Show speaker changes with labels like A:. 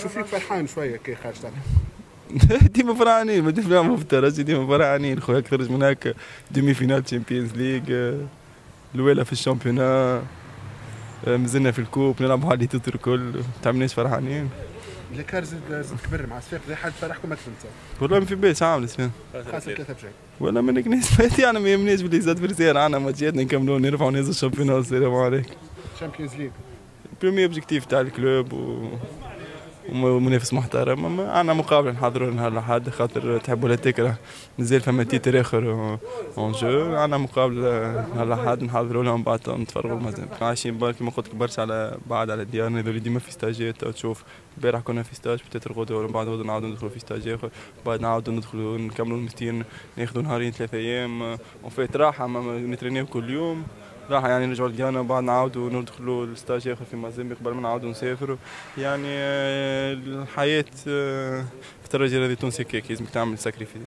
A: نشوف فيك فرحان شويه كي خارج تلعب.
B: ديما فرحانين، ما تفهموا في الترجي ديما فرحانين خويا. اكثر من هكا دومي فينال تشامبيونز ليغ، الاولى في الشامبيونا، مازلنا في الكوب نلعبوا على التوتر الكل، تعملناش فرحانين.
A: الكار زاد كبر مع صفاق، زي حد فرحكم اكثر انت.
B: والله ما في بالي عامل اسمه
A: خاصه 3 بجاي.
B: ولا منك ناس انا ما يهمنيش باللي زاد فرسير، انا ماتشاتنا نكملوا نرفعوا نهز الشامبيون. السلام عليكم.
A: تشامبيونز ليغ
B: بريمي اوبجيكتيف تاع الكلوب ومنافس محترم. انا مقابل نحضروا نهار الاحد خاطر تحبوا لا تكره، مازال فما تيتر اخر اون جو. انا مقابل نهار الاحد نحضروا لهم بعد نتفرغوا مازال عايشين بالك كيما قلت لك برشا على بعد على ديارنا، هذول ديما في ستاجات. تشوف البارح كنا في ستاج بتاتر غدوه ولا بعد غدوه نعاودوا ندخلوا في ستاج اخر، بعد نعاودوا ندخلوا نكملوا المستين، ناخذوا نهارين 3 ايام اون فيت راحه، نترينيو كل يوم راح يعني نرجعوا لديانا وبعد نعاودوا ندخلوا الستاج اخر في مازيمبي قبل ما نعاودوا نسافروا. يعني الحياه في الترجي التونسي كيك لازمك تعمل ساكريفيس.